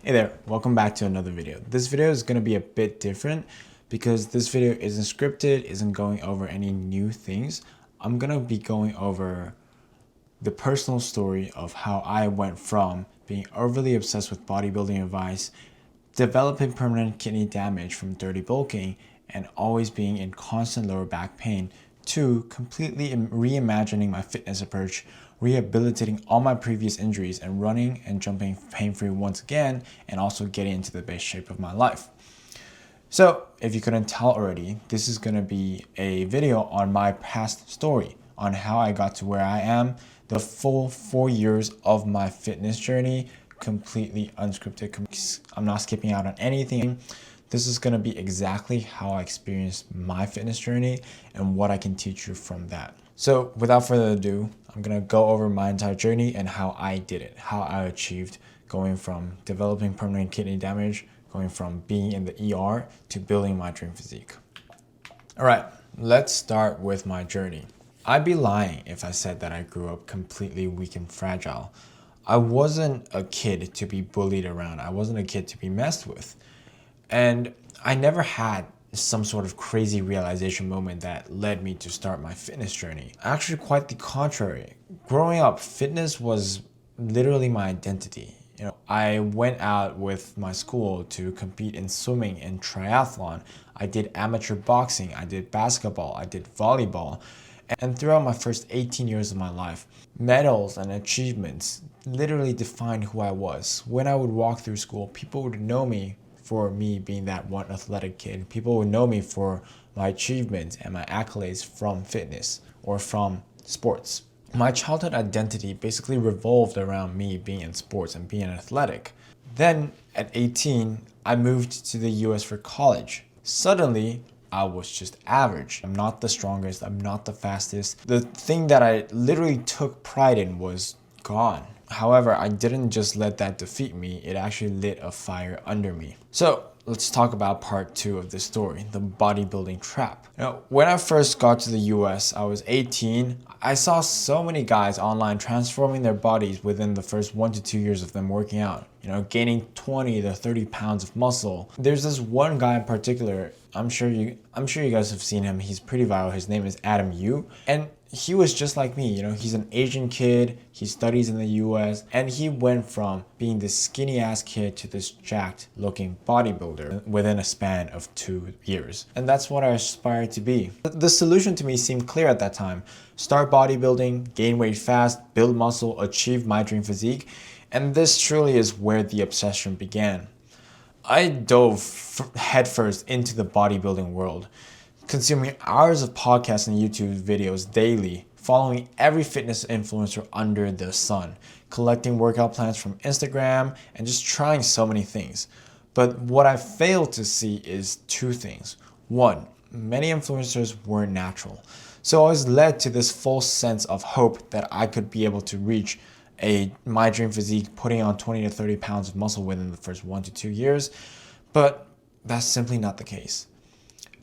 Hey there, welcome back to another video. This video is going to be a bit different because this video isn't scripted, isn't going over any new things. I'm going to be going over the personal story of how I went from being overly obsessed with bodybuilding advice, developing permanent kidney damage from dirty bulking, and always being in constant lower back pain, to completely reimagining my fitness approach, rehabilitating all my previous injuries, and running and jumping pain-free once again, and also getting into the best shape of my life. So, if you couldn't tell already, this is going to be a video on my past story, on how I got to where I am, the full 4 years of my fitness journey, completely unscripted. I'm not skipping out on anything. This is going to be exactly how I experienced my fitness journey and what I can teach you from that. So without further ado, I'm going to go over my entire journey and how I did it, how I achieved going from developing permanent kidney damage, going from being in the ER to building my dream physique. All right, let's start with my journey. I'd be lying if I said that I grew up completely weak and fragile. I wasn't a kid to be bullied around. I wasn't a kid to be messed with. And I never had some sort of crazy realization moment that led me to start my fitness journey. Actually, quite the contrary. Growing up, fitness was literally my identity. I went out with my school to compete in swimming and triathlon. I did amateur boxing, I did basketball, I did volleyball. And throughout my first 18 years of my life, medals and achievements literally defined who I was. When I would walk through school, people would know me for me being that one athletic kid. People would know me for my achievements and my accolades from fitness or from sports. My childhood identity basically revolved around me being in sports and being athletic. Then at 18, I moved to the US for college. Suddenly, I was just average. I'm not the strongest, I'm not the fastest. The thing that I literally took pride in was gone. However, I didn't just let that defeat me, it actually lit a fire under me. So let's talk about part 2 of this story, the bodybuilding trap. When I first got to the US, I was 18. I saw so many guys online transforming their bodies within the first 1 to 2 years of them working out. Gaining 20 to 30 pounds of muscle. There's this one guy in particular, I'm sure you guys have seen him. He's pretty viral. His name is Adam Yu. And he was just like me, he's an Asian kid, he studies in the US, and he went from being this skinny ass kid to this jacked looking bodybuilder within a span of 2 years. And that's what I aspired to be. The solution to me seemed clear at that time. Start bodybuilding, gain weight fast, build muscle, achieve my dream physique. And this truly is where the obsession began. I dove headfirst into the bodybuilding world, consuming hours of podcasts and YouTube videos daily, following every fitness influencer under the sun, collecting workout plans from Instagram, and just trying so many things. But what I failed to see is 2 things. 1, many influencers weren't natural. So I was led to this false sense of hope that I could be able to reach my dream physique, putting on 20 to 30 pounds of muscle within the first 1 to 2 years. But that's simply not the case.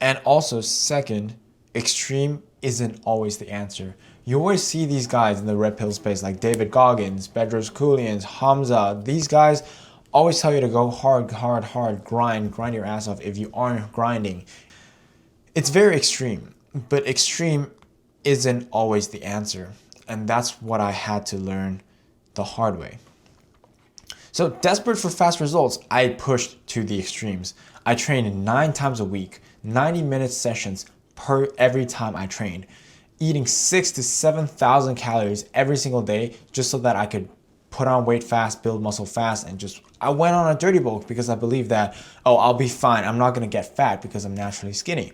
And also, second, extreme isn't always the answer. You always see these guys in the red pill space like David Goggins, Bedros Keuilians, Hamza. These guys always tell you to go hard, grind your ass off if you aren't grinding. It's very extreme, but extreme isn't always the answer. And that's what I had to learn the hard way. So desperate for fast results, I pushed to the extremes. I trained 9 times a week, 90-minute sessions per every time I trained, eating 6,000 to 7,000 calories every single day just so that I could put on weight fast, build muscle fast, and I went on a dirty bulk because I believed that, I'll be fine. I'm not gonna get fat because I'm naturally skinny.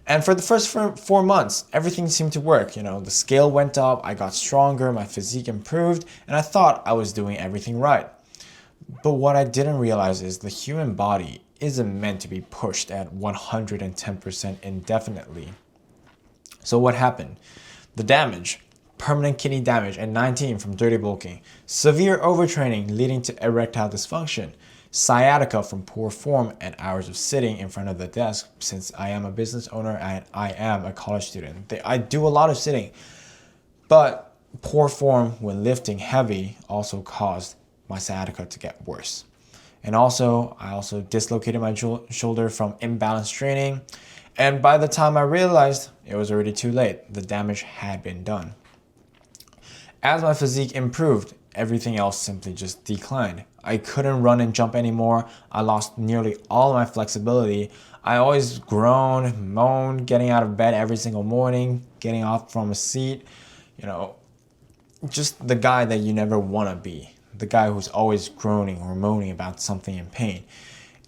And for the first 4 months, everything seemed to work. The scale went up, I got stronger, my physique improved, and I thought I was doing everything right. But what I didn't realize is the human body isn't meant to be pushed at 110% indefinitely. So what happened? The damage, permanent kidney damage at 19 from dirty bulking, severe overtraining leading to erectile dysfunction, sciatica from poor form and hours of sitting in front of the desk. Since I am a business owner and I am a college student, I do a lot of sitting. But poor form when lifting heavy also caused my sciatica to get worse. And also, I also dislocated my shoulder from imbalanced training. And by the time I realized, it was already too late. The damage had been done. As my physique improved, everything else simply just declined. I couldn't run and jump anymore. I lost nearly all my flexibility. I always groaned, moaned, getting out of bed every single morning, getting off from a seat. You know, just the guy that you never want to be. The guy who's always groaning or moaning about something in pain.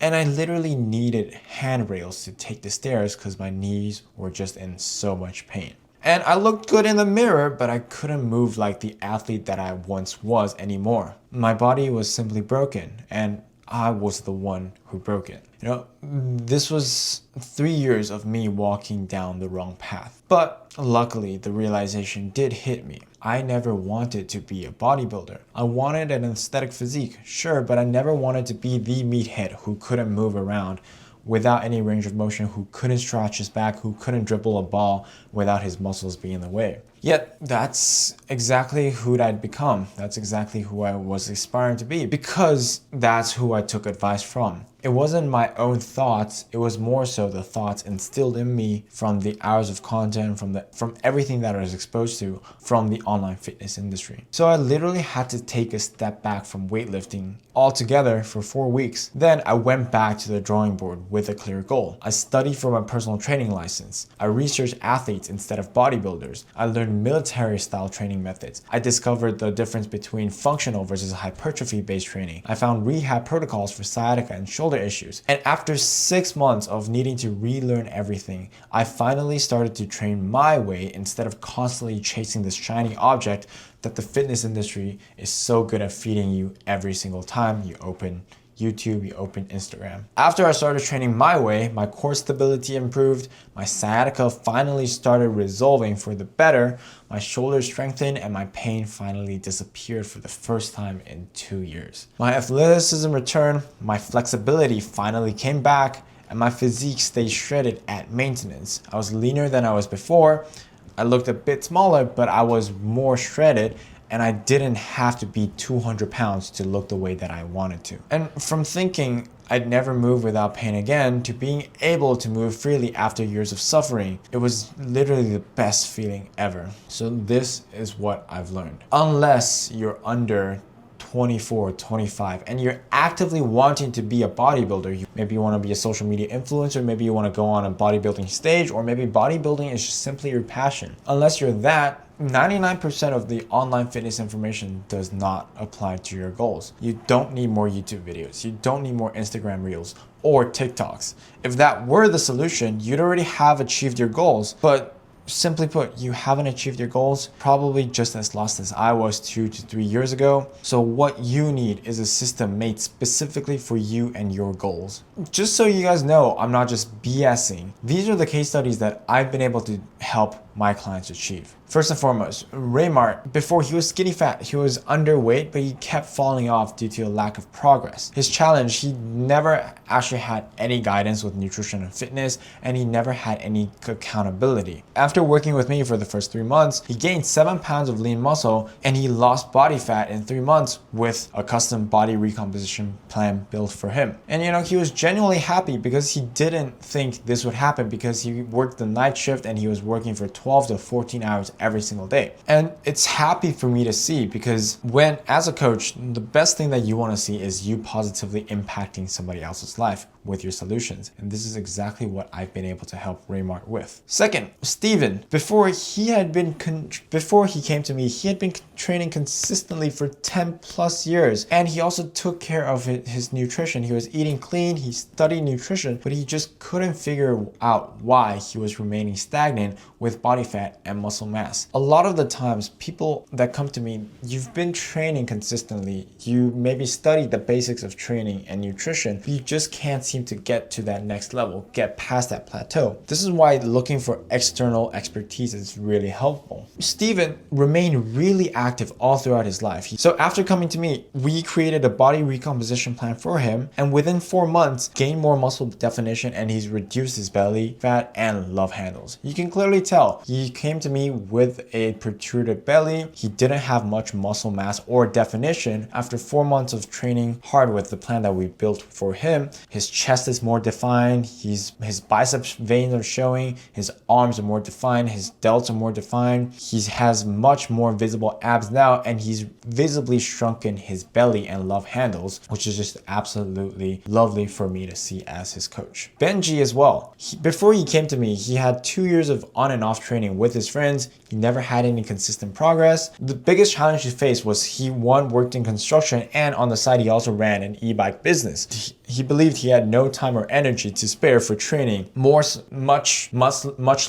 And I literally needed handrails to take the stairs because my knees were just in so much pain. And I looked good in the mirror, but I couldn't move like the athlete that I once was anymore. My body was simply broken, and I was the one who broke it. You know, this was 3 years of me walking down the wrong path. But luckily, the realization did hit me. I never wanted to be a bodybuilder. I wanted an aesthetic physique, sure, but I never wanted to be the meathead who couldn't move around without any range of motion, who couldn't stretch his back, who couldn't dribble a ball without his muscles being in the way. Yet, that's exactly who I'd become. That's exactly who I was aspiring to be, because that's who I took advice from. It wasn't my own thoughts, it was more so the thoughts instilled in me from the hours of content, from everything that I was exposed to from the online fitness industry. So I literally had to take a step back from weightlifting altogether for 4 weeks. Then I went back to the drawing board with a clear goal. I studied for my personal training license. I researched athletes instead of bodybuilders. I learned military style training methods. I discovered the difference between functional versus hypertrophy based training. I found rehab protocols for sciatica and shoulder issues. And after 6 months of needing to relearn everything, I finally started to train my way instead of constantly chasing this shiny object that the fitness industry is so good at feeding you every single time you open YouTube, you open Instagram. After I started training my way, my core stability improved, my sciatica finally started resolving for the better, my shoulders strengthened, and my pain finally disappeared for the first time in 2 years. My athleticism returned, my flexibility finally came back, and my physique stayed shredded at maintenance. I was leaner than I was before. I looked a bit smaller, but I was more shredded, and I didn't have to be 200 pounds to look the way that I wanted to. And from thinking I'd never move without pain again to being able to move freely after years of suffering, it was literally the best feeling ever. So this is what I've learned. Unless you're under 24, 25, and you're actively wanting to be a bodybuilder, maybe you want to be a social media influencer, maybe you want to go on a bodybuilding stage, or maybe bodybuilding is just simply your passion. Unless you're that, 99% of the online fitness information does not apply to your goals. You don't need more YouTube videos. You don't need more Instagram Reels or TikToks. If that were the solution, you'd already have achieved your goals. But simply put, you haven't achieved your goals, probably just as lost as I was 2 to 3 years ago. So what you need is a system made specifically for you and your goals. Just so you guys know, I'm not just BSing. These are the case studies that I've been able to help my clients achieve. First and foremost, Raymart, before he was skinny fat, he was underweight, but he kept falling off due to a lack of progress. His challenge, he never actually had any guidance with nutrition and fitness, and he never had any accountability. After working with me for the first 3 months, he gained 7 pounds of lean muscle, and he lost body fat in 3 months with a custom body recomposition plan built for him. And you know, he was genuinely happy because he didn't think this would happen, because he worked the night shift and he was working for 12 to 14 hours every single day. And it's happy for me to see, because when, as a coach, the best thing that you want to see is you positively impacting somebody else's life with your solutions. And this is exactly what I've been able to help Raymart with. Second, Steven, before he came to me, he had been training consistently for 10 plus years. And he also took care of his nutrition. He was eating clean, he studied nutrition, but he just couldn't figure out why he was remaining stagnant with body fat and muscle mass. A lot of the times, people that come to me, you've been training consistently, you maybe studied the basics of training and nutrition, but you just can't seem to get to that next level, get past that plateau. This is why looking for external expertise is really helpful. Steven remained really active all throughout his life. So after coming to me, we created a body recomposition plan for him, and within 4 months, gained more muscle definition, and he's reduced his belly fat and love handles. You can clearly tell he came to me with a protruded belly. He didn't have much muscle mass or definition. After 4 months of training hard with the plan that we built for him, his chest is more defined, his biceps veins are showing, his arms are more defined, his delts are more defined. He has much more visible abs now, and he's visibly shrunken his belly and love handles, which is just absolutely lovely for me to see as his coach. Benji as well. Before he came to me, he had 2 years of on and off training with his friends. He never had any consistent progress. The biggest challenge he faced was he worked in construction, and on the side he also ran an e-bike business. He believed he had no time or energy to spare for training, much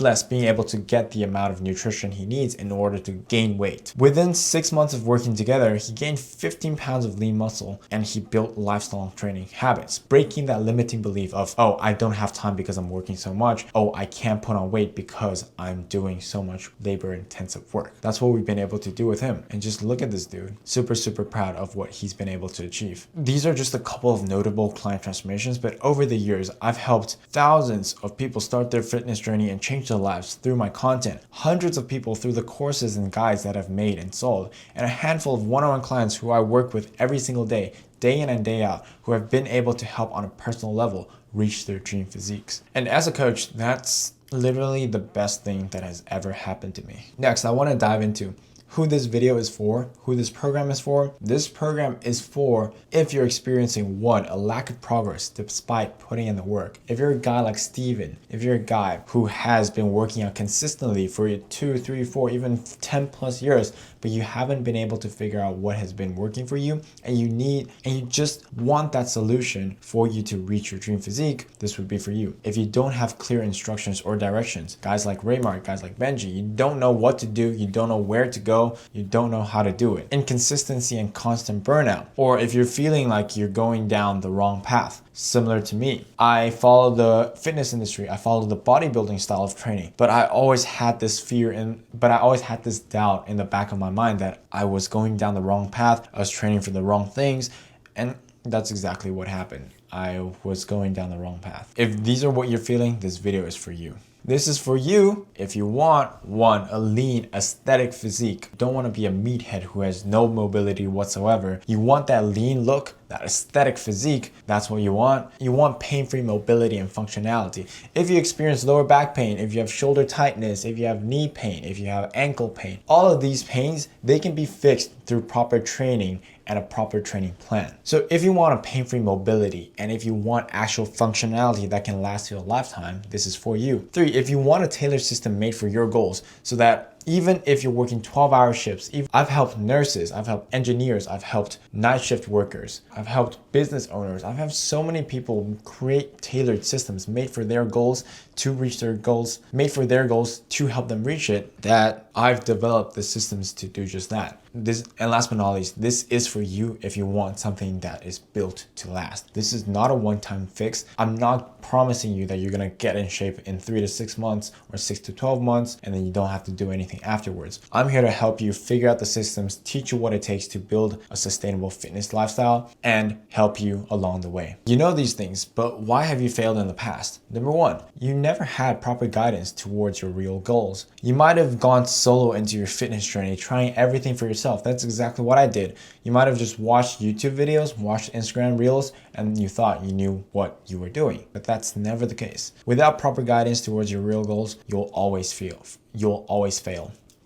less being able to get the amount of nutrition he needs in order to gain weight. Within 6 months of working together, he gained 15 pounds of lean muscle, and he built lifestyle training habits, breaking that limiting belief of, oh, I don't have time because I'm working so much. Oh, I can't put on weight because I'm doing so much labor intensive work. That's what we've been able to do with him. And just look at this dude. Super proud of what he's been able to achieve. These are just a couple of notable client transformations, but over the years, I've helped thousands of people start their fitness journey and change their lives through my content, hundreds of people through the courses and guides that I've made and sold, and a handful of one-on-one clients who I work with every single day in and day out, who have been able to help on a personal level reach their dream physiques. And as a coach, that's literally the best thing that has ever happened to me. Next, I want to dive into who this video is for, who this program is for. This program is for if you're experiencing a lack of progress despite putting in the work. If you're a guy like Steven, if you're a guy who has been working out consistently for 2, 3, 4, even 10 plus years, but you haven't been able to figure out what has been working for you, and you just want that solution for you to reach your dream physique, this would be for you. If you don't have clear instructions or directions, guys like Raymar, guys like Benji, you don't know what to do, you don't know where to go, you don't know how to do it. Inconsistency and constant burnout. Or if you're feeling like you're going down the wrong path, similar to me. I follow the fitness industry, I follow the bodybuilding style of training, but I always had this doubt in the back of my mind that I was going down the wrong path, I was training for the wrong things, and that's exactly what happened. I was going down the wrong path. If these are what you're feeling, this video is for you. This is for you if you want, a lean, aesthetic physique. Don't want to be a meathead who has no mobility whatsoever. You want that lean look, that aesthetic physique. That's what you want. You want pain-free mobility and functionality. If you experience lower back pain, if you have shoulder tightness, if you have knee pain, if you have ankle pain, all of these pains, they can be fixed through proper training and a proper training plan. So if you want a pain-free mobility and if you want actual functionality that can last you a lifetime, this is for you. 3, if you want a tailored system made for your goals so that even if you're working 12-hour shifts, I've helped nurses, I've helped engineers, I've helped night shift workers, I've helped business owners, I've helped so many people create tailored systems made for their goals to reach their goals, made for their goals to help them reach it, that I've developed the systems to do just that. And last but not least, this is for you if you want something that is built to last. This is not a one-time fix. I'm not promising you that you're gonna get in shape in 3 to 6 months or 6 to 12 months and then you don't have to do anything afterwards. I'm here to help you figure out the systems, teach you what it takes to build a sustainable fitness lifestyle, and help you along the way. You know these things, but why have you failed in the past? Number 1, you never had proper guidance towards your real goals. You might have gone solo into your fitness journey, trying everything for yourself. That's exactly what I did. You might have just watched YouTube videos, watched Instagram Reels, and you thought you knew what you were doing, but that's never the case. Without proper guidance towards your real goals, you'll always fail.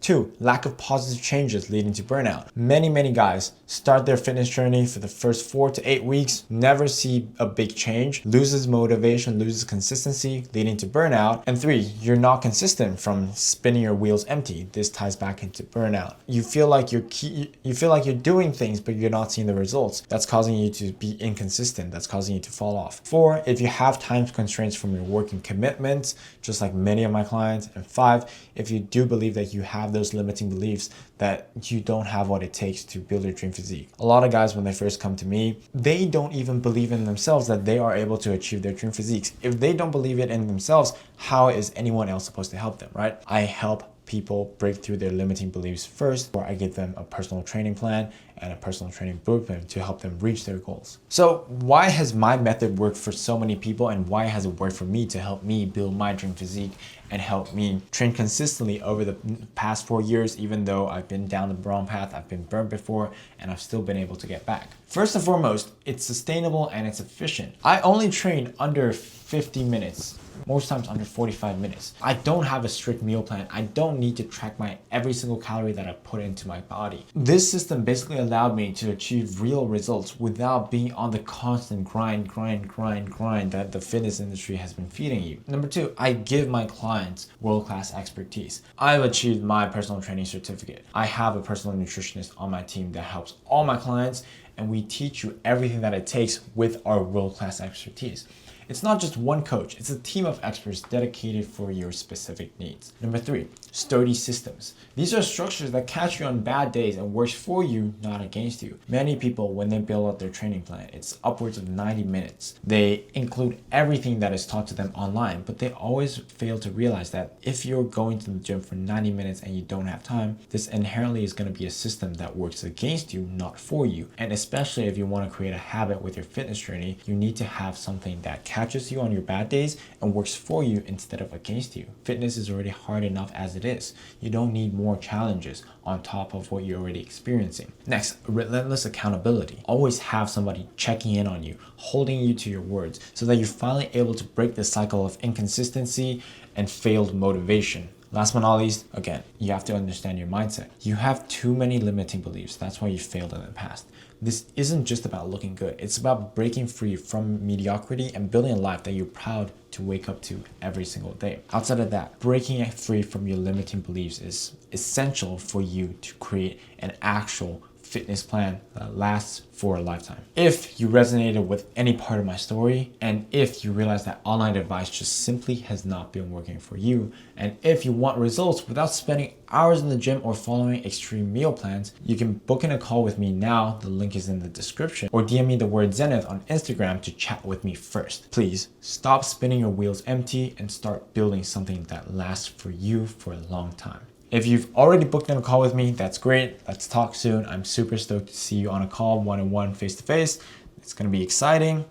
2, lack of positive changes leading to burnout. Many guys start their fitness journey for the first 4 to 8 weeks, never see a big change, loses motivation, loses consistency, leading to burnout. And 3, you're not consistent from spinning your wheels empty. This ties back into burnout. You feel like you're doing things, but you're not seeing the results. That's causing you to be inconsistent. That's causing you to fall off. 4, if you have time constraints from your working commitments, just like many of my clients. And 5, if you do believe that you have those limiting beliefs that you don't have what it takes to build your dream physique. A lot of guys, when they first come to me, they don't even believe in themselves that they are able to achieve their dream physiques. If they don't believe it in themselves, how is anyone else supposed to help them, right? I help people break through their limiting beliefs first, or I give them a personal training plan and a personal training bootcamp to help them reach their goals. So why has my method worked for so many people, and why has it worked for me to help me build my dream physique and help me train consistently over the past 4 years, even though I've been down the wrong path, I've been burnt before, and I've still been able to get back? First and foremost, it's sustainable and it's efficient. I only train under 50 minutes. Most times under 45 minutes. I don't have a strict meal plan. I don't need to track my every single calorie that I put into my body. This system basically allowed me to achieve real results without being on the constant grind that the fitness industry has been feeding you. Number two, I give my clients world-class expertise. I've achieved my personal training certificate. I have a personal nutritionist on my team that helps all my clients, and we teach you everything that it takes with our world-class expertise. It's not just one coach, it's a team of experts dedicated for your specific needs. Number three, sturdy systems. These are structures that catch you on bad days and works for you, not against you. Many people, when they build out their training plan, it's upwards of 90 minutes. They include everything that is taught to them online, but they always fail to realize that if you're going to the gym for 90 minutes and you don't have time, this inherently is going to be a system that works against you, not for you. And especially if you want to create a habit with your fitness journey, you need to have something that catches you on your bad days and works for you instead of against you. Fitness is already hard enough as it is. You don't need more challenges on top of what you're already experiencing. Next, relentless accountability. Always have somebody checking in on you, holding you to your words, so that you're finally able to break the cycle of inconsistency and failed motivation. Last but not least, again, you have to understand your mindset. You have too many limiting beliefs. That's why you failed in the past. This isn't just about looking good. It's about breaking free from mediocrity and building a life that you're proud to wake up to every single day. Outside of that, breaking free from your limiting beliefs is essential for you to create an actual fitness plan that lasts for a lifetime. If you resonated with any part of my story, and if you realize that online advice just simply has not been working for you, and if you want results without spending hours in the gym or following extreme meal plans, you can book in a call with me now. The link is in the description, or DM me the word Zenith on Instagram to chat with me first. Please stop spinning your wheels empty and start building something that lasts for you for a long time. If you've already booked in a call with me, that's great. Let's talk soon. I'm super stoked to see you on a call, one-on-one, face-to-face. It's gonna be exciting.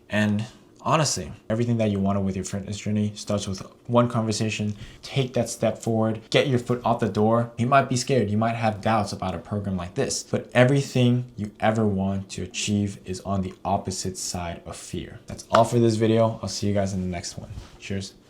And honestly, everything that you wanted with your fitness journey starts with one conversation. Take that step forward, get your foot off the door. You might be scared, you might have doubts about a program like this, but everything you ever want to achieve is on the opposite side of fear. That's all for this video. I'll see you guys in the next one. Cheers.